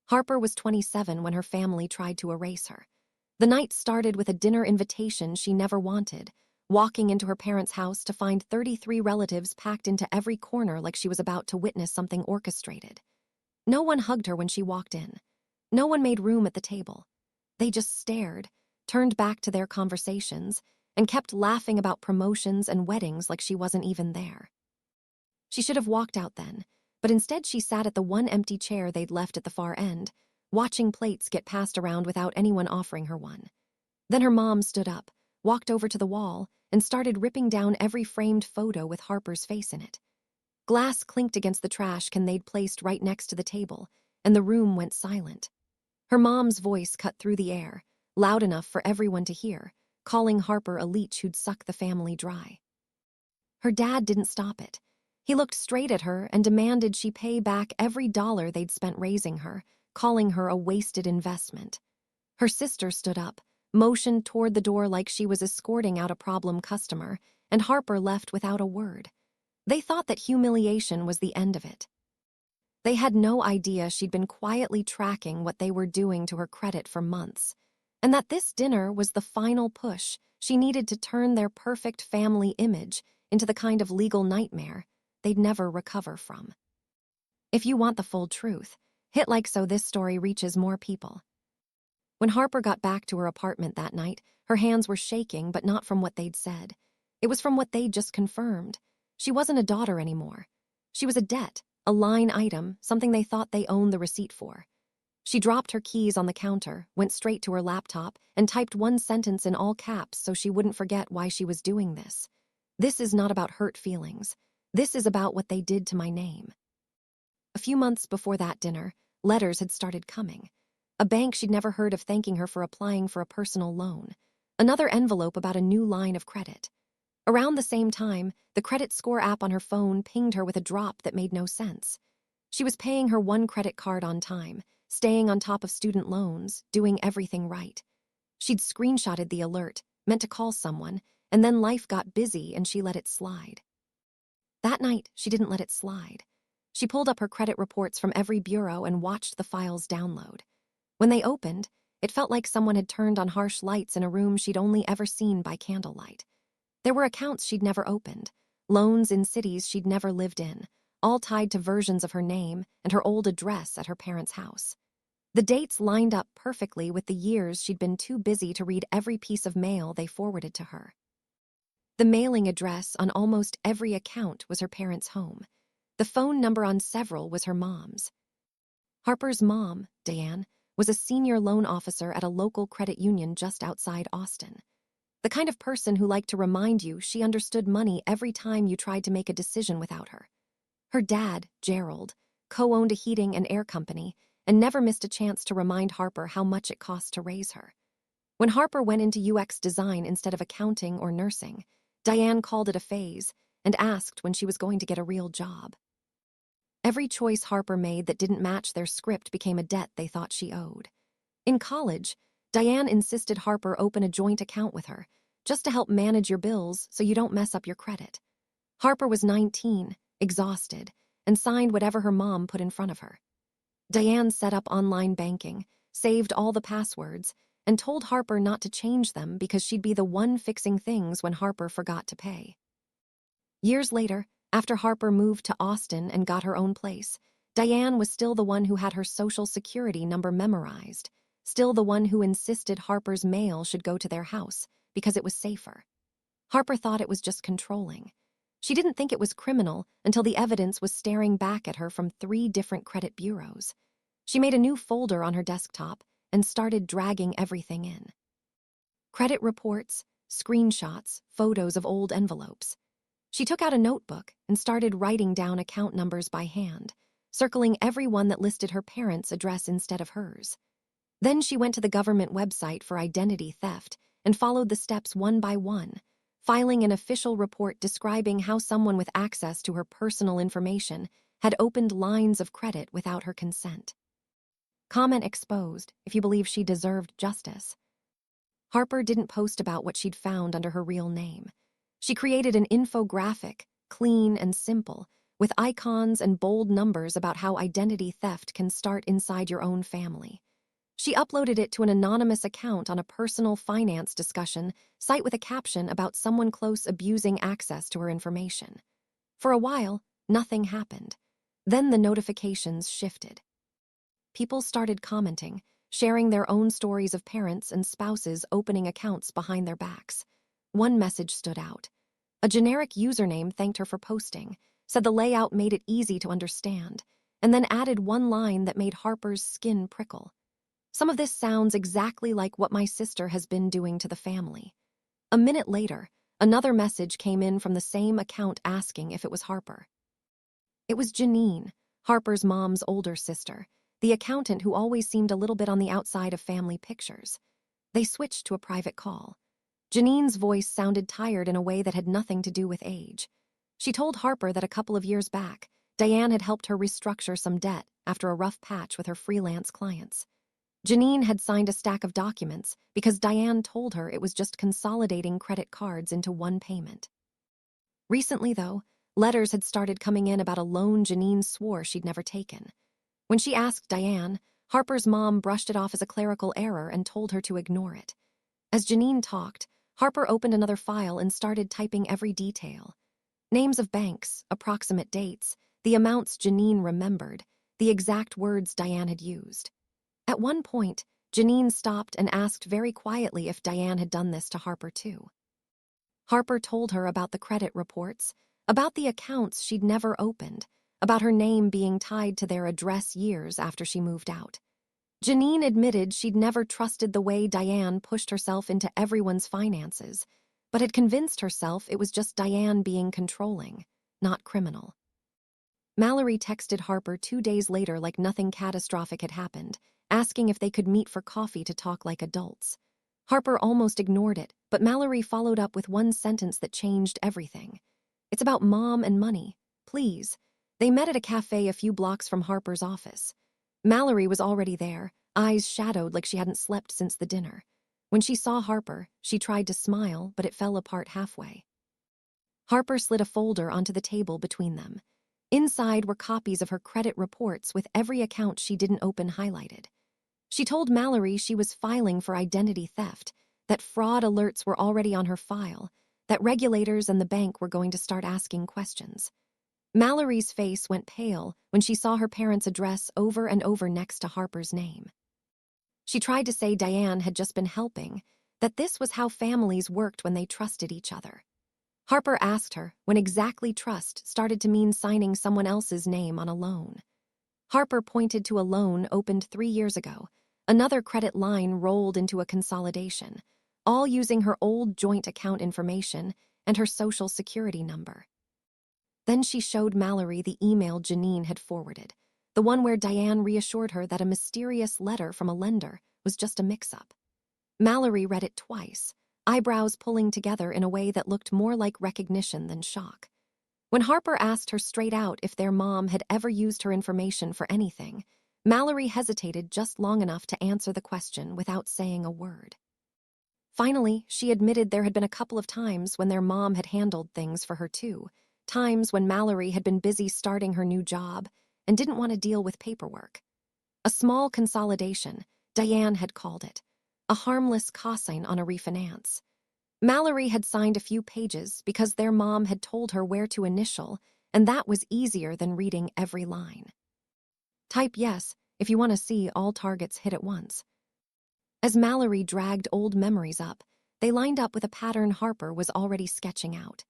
Harper was 27 when her family tried to erase her. The night started with a dinner invitation she never wanted, walking into her parents' house to find 33 relatives packed into every corner like she was about to witness something orchestrated. No one hugged her when she walked in. No one made room at the table. They just stared, turned back to their conversations, and kept laughing about promotions and weddings like she wasn't even there. She should have walked out then, but instead she sat at the one empty chair they'd left at the far end, watching plates get passed around without anyone offering her one. Then her mom stood up, walked over to the wall, and started ripping down every framed photo with Harper's face in it. Glass clinked against the trash can they'd placed right next to the table, and the room went silent. Her mom's voice cut through the air, loud enough for everyone to hear, calling Harper a leech who'd suck the family dry. Her dad didn't stop it. He looked straight at her and demanded she pay back every dollar they'd spent raising her, calling her a wasted investment. Her sister stood up, motioned toward the door like she was escorting out a problem customer, and Harper left without a word. They thought that humiliation was the end of it. They had no idea she'd been quietly tracking what they were doing to her credit for months, and that this dinner was the final push she needed to turn their perfect family image into the kind of legal nightmare they'd never recover from. If you want the full truth, hit like so this story reaches more people. When Harper got back to her apartment that night, her hands were shaking, but not from what they'd said. It was from what they'd just confirmed. She wasn't a daughter anymore. She was a debt, a line item, something they thought they owned the receipt for. She dropped her keys on the counter, went straight to her laptop, and typed one sentence in all caps so she wouldn't forget why she was doing this. This is not about hurt feelings. This is about what they did to my name. A few months before that dinner, letters had started coming. A bank she'd never heard of thanking her for applying for a personal loan. Another envelope about a new line of credit. Around the same time, the credit score app on her phone pinged her with a drop that made no sense. She was paying her one credit card on time, staying on top of student loans, doing everything right. She'd screenshotted the alert, meant to call someone, and then life got busy and she let it slide. That night, she didn't let it slide. She pulled up her credit reports from every bureau and watched the files download. When they opened, it felt like someone had turned on harsh lights in a room she'd only ever seen by candlelight. There were accounts she'd never opened, loans in cities she'd never lived in, all tied to versions of her name and her old address at her parents' house. The dates lined up perfectly with the years she'd been too busy to read every piece of mail they forwarded to her. The mailing address on almost every account was her parents' home. The phone number on several was her mom's. Harper's mom, Diane, was a senior loan officer at a local credit union just outside Austin. The kind of person who liked to remind you she understood money every time you tried to make a decision without her. Her dad, Gerald, co-owned a heating and air company and never missed a chance to remind Harper how much it cost to raise her. When Harper went into UX design instead of accounting or nursing, Diane called it a phase and asked when she was going to get a real job. Every choice Harper made that didn't match their script became a debt they thought she owed. In college, Diane insisted Harper open a joint account with her, just to help manage your bills so you don't mess up your credit. Harper was 19, exhausted, and signed whatever her mom put in front of her. Diane set up online banking, saved all the passwords, and told Harper not to change them because she'd be the one fixing things when Harper forgot to pay. Years later, after Harper moved to Austin and got her own place, Diane was still the one who had her social security number memorized, still the one who insisted Harper's mail should go to their house because it was safer. Harper thought it was just controlling. She didn't think it was criminal until the evidence was staring back at her from 3 different credit bureaus. She made a new folder on her desktop and started dragging everything in. Credit reports, screenshots, photos of old envelopes. She took out a notebook and started writing down account numbers by hand, circling every one that listed her parents' address instead of hers. Then she went to the government website for identity theft and followed the steps one by one, filing an official report describing how someone with access to her personal information had opened lines of credit without her consent. Comment exposed if you believe she deserved justice. Harper didn't post about what she'd found under her real name. She created an infographic, clean and simple, with icons and bold numbers about how identity theft can start inside your own family. She uploaded it to an anonymous account on a personal finance discussion site with a caption about someone close abusing access to her information. For a while, nothing happened. Then the notifications shifted. People started commenting, sharing their own stories of parents and spouses opening accounts behind their backs. One message stood out. A generic username thanked her for posting, said the layout made it easy to understand, and then added one line that made Harper's skin prickle. Some of this sounds exactly like what my sister has been doing to the family. A minute later, another message came in from the same account asking if it was Harper. It was Janine, Harper's mom's older sister, the accountant who always seemed a little bit on the outside of family pictures. They switched to a private call. Janine's voice sounded tired in a way that had nothing to do with age. She told Harper that a couple of years back, Diane had helped her restructure some debt after a rough patch with her freelance clients. Janine had signed a stack of documents because Diane told her it was just consolidating credit cards into one payment. Recently, though, letters had started coming in about a loan Janine swore she'd never taken. When she asked Diane, Harper's mom brushed it off as a clerical error and told her to ignore it. As Janine talked, Harper opened another file and started typing every detail. Names of banks, approximate dates, the amounts Janine remembered, the exact words Diane had used. At one point, Janine stopped and asked very quietly if Diane had done this to Harper too. Harper told her about the credit reports, about the accounts she'd never opened, about her name being tied to their address years after she moved out. Janine admitted she'd never trusted the way Diane pushed herself into everyone's finances, but had convinced herself it was just Diane being controlling, not criminal. Mallory texted Harper 2 days later like nothing catastrophic had happened, asking if they could meet for coffee to talk like adults. Harper almost ignored it, but Mallory followed up with one sentence that changed everything. "It's about Mom and money. Please." They met at a cafe a few blocks from Harper's office. Mallory was already there, eyes shadowed like she hadn't slept since the dinner. When she saw Harper, she tried to smile, but it fell apart halfway. Harper slid a folder onto the table between them. Inside were copies of her credit reports with every account she didn't open highlighted. She told Mallory she was filing for identity theft, that fraud alerts were already on her file, that regulators and the bank were going to start asking questions. Mallory's face went pale when she saw her parents' address over and over next to Harper's name. She tried to say Diane had just been helping, that this was how families worked when they trusted each other. Harper asked her when exactly trust started to mean signing someone else's name on a loan. Harper pointed to a loan opened 3 years ago. Another credit line rolled into a consolidation, all using her old joint account information and her social security number. Then she showed Mallory the email Janine had forwarded, the one where Diane reassured her that a mysterious letter from a lender was just a mix-up. Mallory read it twice, eyebrows pulling together in a way that looked more like recognition than shock. When Harper asked her straight out if their mom had ever used her information for anything, Mallory hesitated just long enough to answer the question without saying a word. Finally, she admitted there had been a couple of times when their mom had handled things for her too, times when Mallory had been busy starting her new job and didn't want to deal with paperwork. A small consolidation, Diane had called it, a harmless cosign on a refinance. Mallory had signed a few pages because their mom had told her where to initial, and that was easier than reading every line. Type yes if you want to see all targets hit at once. As Mallory dragged old memories up, they lined up with a pattern Harper was already sketching out.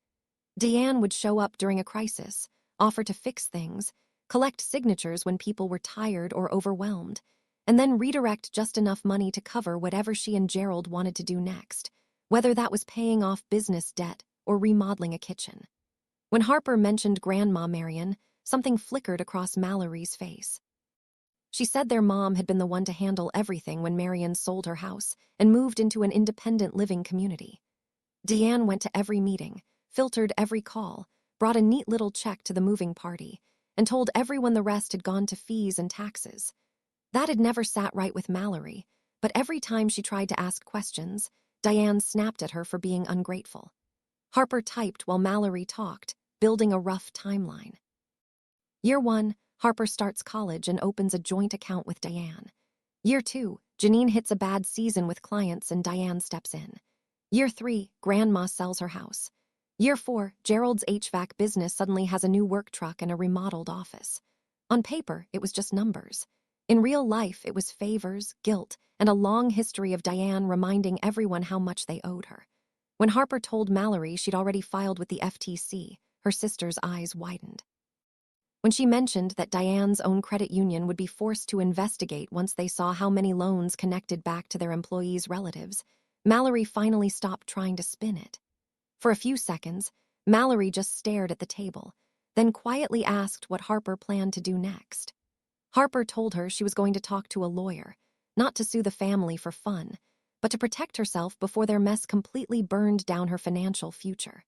Diane would show up during a crisis, offer to fix things, collect signatures when people were tired or overwhelmed, and then redirect just enough money to cover whatever she and Gerald wanted to do next, whether that was paying off business debt or remodeling a kitchen. When Harper mentioned Grandma Marion, something flickered across Mallory's face. She said their mom had been the one to handle everything when Marion sold her house and moved into an independent living community. Diane went to every meeting, filtered every call, brought a neat little check to the moving party, and told everyone the rest had gone to fees and taxes. That had never sat right with Mallory, but every time she tried to ask questions, Diane snapped at her for being ungrateful. Harper typed while Mallory talked, building a rough timeline. Year 1, Harper starts college and opens a joint account with Diane. Year 2, Janine hits a bad season with clients and Diane steps in. Year 3, Grandma sells her house. Year 4, Gerald's HVAC business suddenly has a new work truck and a remodeled office. On paper, it was just numbers. In real life, it was favors, guilt, and a long history of Diane reminding everyone how much they owed her. When Harper told Mallory she'd already filed with the FTC, her sister's eyes widened. When she mentioned that Diane's own credit union would be forced to investigate once they saw how many loans connected back to their employees' relatives, Mallory finally stopped trying to spin it. For a few seconds, Mallory just stared at the table, then quietly asked what Harper planned to do next. Harper told her she was going to talk to a lawyer, not to sue the family for fun, but to protect herself before their mess completely burned down her financial future.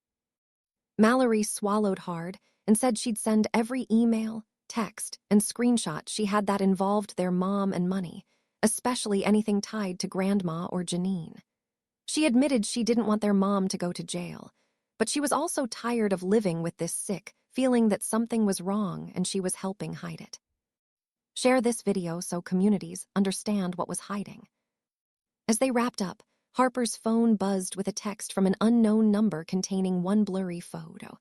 Mallory swallowed hard and said she'd send every email, text, and screenshot she had that involved their mom and money, especially anything tied to Grandma or Janine. She admitted she didn't want their mom to go to jail, but she was also tired of living with this sick feeling that something was wrong and she was helping hide it. Share this video so communities understand what was hiding. As they wrapped up, Harper's phone buzzed with a text from an unknown number containing one blurry photo.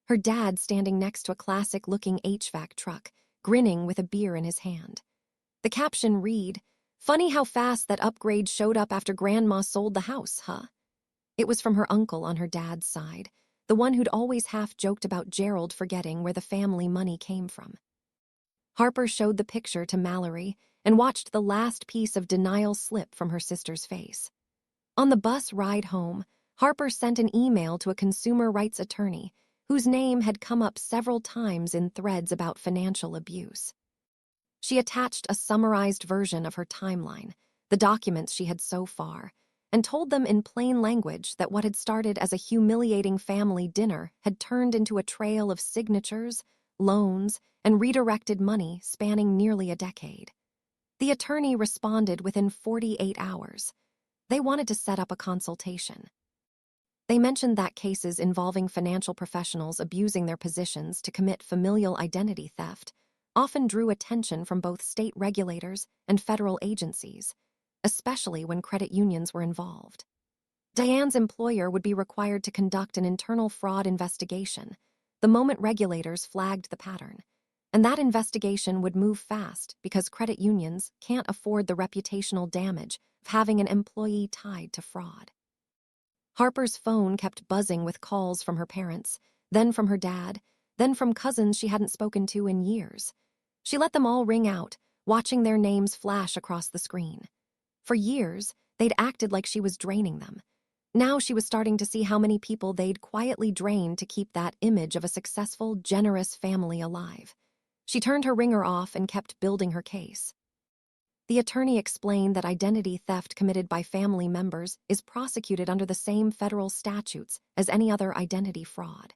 Her dad standing next to a classic-looking HVAC truck, grinning with a beer in his hand. The caption read, "Funny how fast that upgrade showed up after Grandma sold the house, huh?" It was from her uncle on her dad's side, the one who'd always half-joked about Gerald forgetting where the family money came from. Harper showed the picture to Mallory and watched the last piece of denial slip from her sister's face. On the bus ride home, Harper sent an email to a consumer rights attorney whose name had come up several times in threads about financial abuse. She attached a summarized version of her timeline, the documents she had so far, and told them in plain language that what had started as a humiliating family dinner had turned into a trail of signatures, loans, and redirected money spanning nearly a decade. The attorney responded within 48 hours. They wanted to set up a consultation. They mentioned that cases involving financial professionals abusing their positions to commit familial identity theft often drew attention from both state regulators and federal agencies, especially when credit unions were involved. Diane's employer would be required to conduct an internal fraud investigation the moment regulators flagged the pattern, and that investigation would move fast because credit unions can't afford the reputational damage of having an employee tied to fraud. Harper's phone kept buzzing with calls from her parents, then from her dad, then from cousins she hadn't spoken to in years. She let them all ring out, watching their names flash across the screen. For years, they'd acted like she was draining them. Now she was starting to see how many people they'd quietly drained to keep that image of a successful, generous family alive. She turned her ringer off and kept building her case. The attorney explained that identity theft committed by family members is prosecuted under the same federal statutes as any other identity fraud.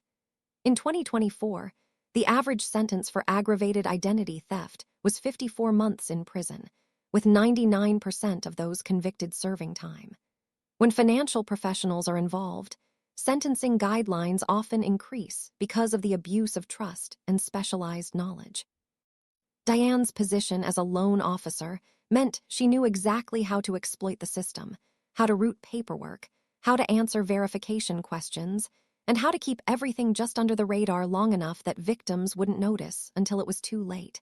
In 2024, the average sentence for aggravated identity theft was 54 months in prison, with 99% of those convicted serving time. When financial professionals are involved, sentencing guidelines often increase because of the abuse of trust and specialized knowledge. Diane's position as a loan officer meant she knew exactly how to exploit the system, how to route paperwork, how to answer verification questions, and how to keep everything just under the radar long enough that victims wouldn't notice until it was too late.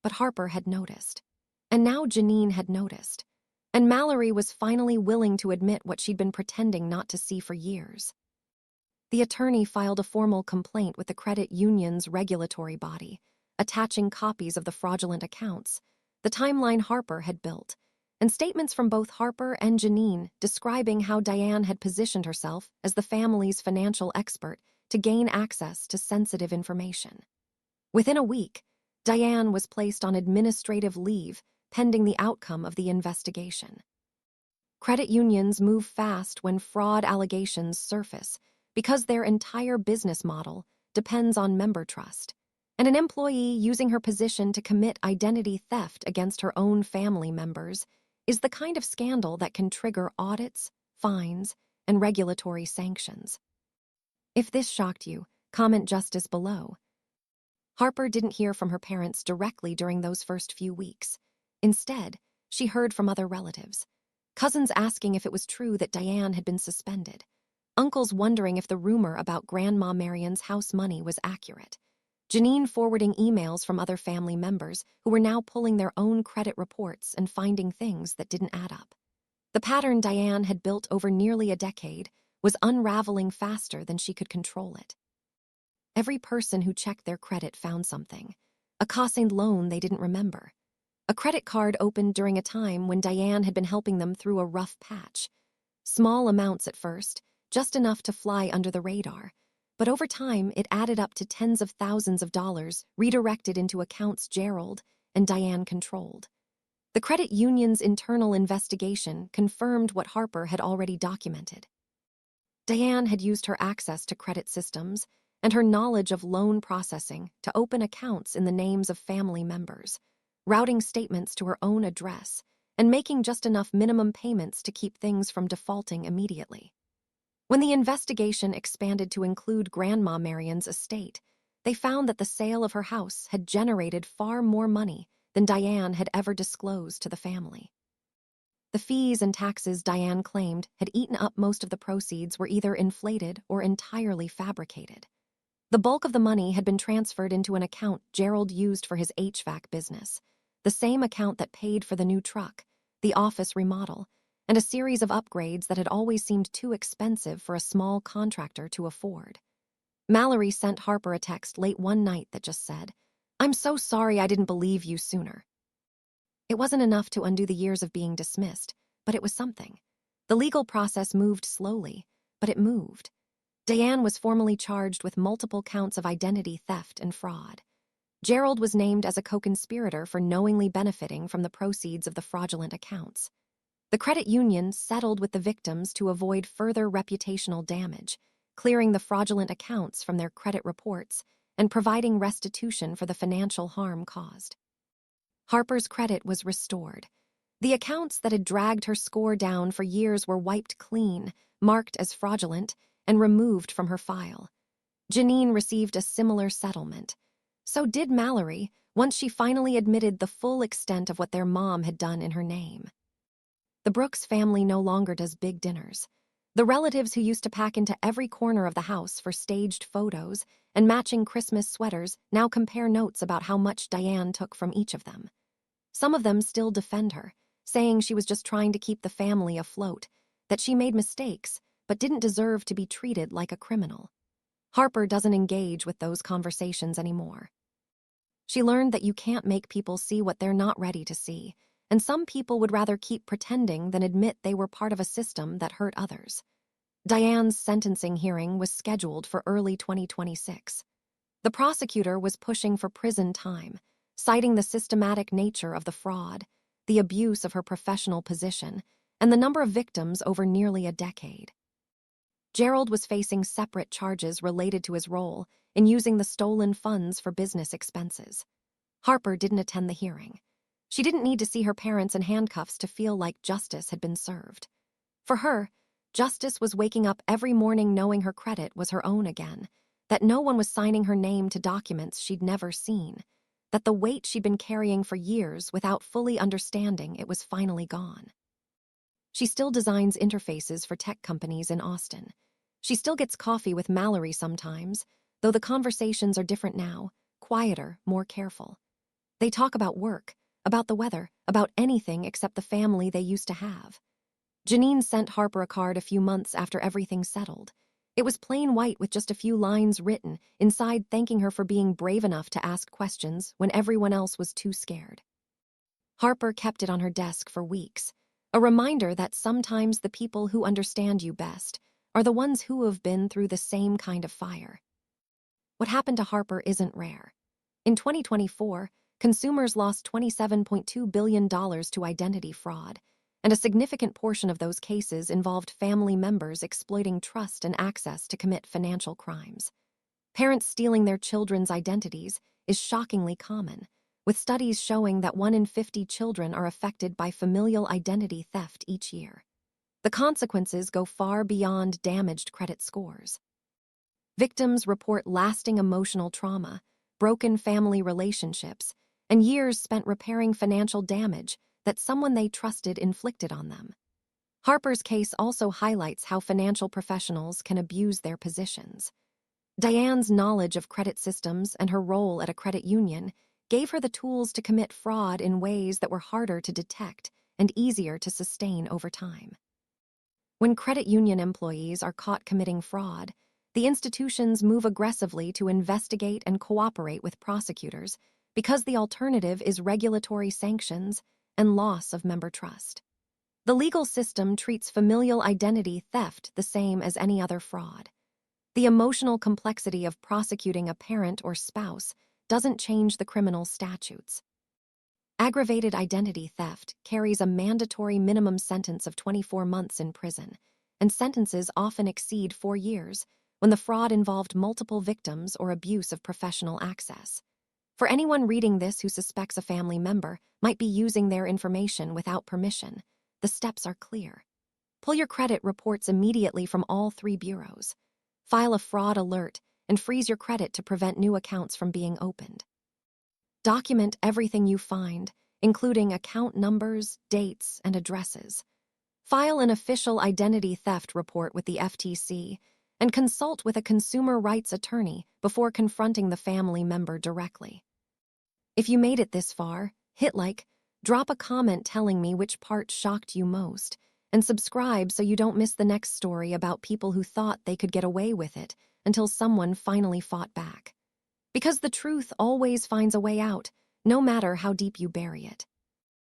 But Harper had noticed. And now Janine had noticed. And Mallory was finally willing to admit what she'd been pretending not to see for years. The attorney filed a formal complaint with the credit union's regulatory body, attaching copies of the fraudulent accounts, the timeline Harper had built, and statements from both Harper and Janine describing how Diane had positioned herself as the family's financial expert to gain access to sensitive information. Within a week, Diane was placed on administrative leave pending the outcome of the investigation. Credit unions move fast when fraud allegations surface because their entire business model depends on member trust. And an employee using her position to commit identity theft against her own family members is the kind of scandal that can trigger audits, fines, and regulatory sanctions. If this shocked you, comment justice below. Harper didn't hear from her parents directly during those first few weeks. Instead, she heard from other relatives. Cousins asking if it was true that Diane had been suspended. Uncles wondering if the rumor about Grandma Marion's house money was accurate. Janine forwarding emails from other family members who were now pulling their own credit reports and finding things that didn't add up. The pattern Diane had built over nearly a decade was unraveling faster than she could control it. Every person who checked their credit found something. A co-signed loan they didn't remember. A credit card opened during a time when Diane had been helping them through a rough patch. Small amounts at first, just enough to fly under the radar. But over time, it added up to tens of thousands of dollars redirected into accounts Gerald and Diane controlled. The credit union's internal investigation confirmed what Harper had already documented. Diane had used her access to credit systems and her knowledge of loan processing to open accounts in the names of family members, routing statements to her own address, and making just enough minimum payments to keep things from defaulting immediately. When the investigation expanded to include Grandma Marion's estate, they found that the sale of her house had generated far more money than Diane had ever disclosed to the family. The fees and taxes Diane claimed had eaten up most of the proceeds were either inflated or entirely fabricated. The bulk of the money had been transferred into an account Gerald used for his HVAC business, the same account that paid for the new truck, the office remodel, and a series of upgrades that had always seemed too expensive for a small contractor to afford. Mallory sent Harper a text late one night that just said, "I'm so sorry I didn't believe you sooner." It wasn't enough to undo the years of being dismissed, but it was something. The legal process moved slowly, but it moved. Diane was formally charged with multiple counts of identity theft and fraud. Gerald was named as a co-conspirator for knowingly benefiting from the proceeds of the fraudulent accounts. The credit union settled with the victims to avoid further reputational damage, clearing the fraudulent accounts from their credit reports and providing restitution for the financial harm caused. Harper's credit was restored. The accounts that had dragged her score down for years were wiped clean, marked as fraudulent, and removed from her file. Janine received a similar settlement. So did Mallory, once she finally admitted the full extent of what their mom had done in her name. The Brooks family no longer does big dinners. The relatives who used to pack into every corner of the house for staged photos and matching Christmas sweaters now compare notes about how much Diane took from each of them. Some of them still defend her, saying she was just trying to keep the family afloat, that she made mistakes, but didn't deserve to be treated like a criminal. Harper doesn't engage with those conversations anymore. She learned that you can't make people see what they're not ready to see, and some people would rather keep pretending than admit they were part of a system that hurt others. Diane's sentencing hearing was scheduled for early 2026. The prosecutor was pushing for prison time, citing the systematic nature of the fraud, the abuse of her professional position, and the number of victims over nearly a decade. Gerald was facing separate charges related to his role in using the stolen funds for business expenses. Harper didn't attend the hearing. She didn't need to see her parents in handcuffs to feel like justice had been served. For her, justice was waking up every morning knowing her credit was her own again, that no one was signing her name to documents she'd never seen, that the weight she'd been carrying for years without fully understanding it was finally gone. She still designs interfaces for tech companies in Austin. She still gets coffee with Mallory sometimes, though the conversations are different now, quieter, more careful. They talk about work, about the weather, about anything except the family they used to have. Janine sent Harper a card a few months after everything settled. It was plain white with just a few lines written, inside thanking her for being brave enough to ask questions when everyone else was too scared. Harper kept it on her desk for weeks, a reminder that sometimes the people who understand you best are the ones who have been through the same kind of fire. What happened to Harper isn't rare. In 2024, consumers lost $27.2 billion to identity fraud, and a significant portion of those cases involved family members exploiting trust and access to commit financial crimes. Parents stealing their children's identities is shockingly common, with studies showing that 1 in 50 children are affected by familial identity theft each year. The consequences go far beyond damaged credit scores. Victims report lasting emotional trauma, broken family relationships, and years spent repairing financial damage that someone they trusted inflicted on them. Harper's case also highlights how financial professionals can abuse their positions. Diane's knowledge of credit systems and her role at a credit union gave her the tools to commit fraud in ways that were harder to detect and easier to sustain over time. When credit union employees are caught committing fraud, the institutions move aggressively to investigate and cooperate with prosecutors because the alternative is regulatory sanctions and loss of member trust. The legal system treats familial identity theft the same as any other fraud. The emotional complexity of prosecuting a parent or spouse doesn't change the criminal statutes. Aggravated identity theft carries a mandatory minimum sentence of 24 months in prison, and sentences often exceed 4 years when the fraud involved multiple victims or abuse of professional access. For anyone reading this who suspects a family member might be using their information without permission, the steps are clear. Pull your credit reports immediately from all 3 bureaus. File a fraud alert and freeze your credit to prevent new accounts from being opened. Document everything you find, including account numbers, dates, and addresses. File an official identity theft report with the FTC and consult with a consumer rights attorney before confronting the family member directly. If you made it this far, hit like, drop a comment telling me which part shocked you most, and subscribe so you don't miss the next story about people who thought they could get away with it until someone finally fought back. Because the truth always finds a way out, no matter how deep you bury it.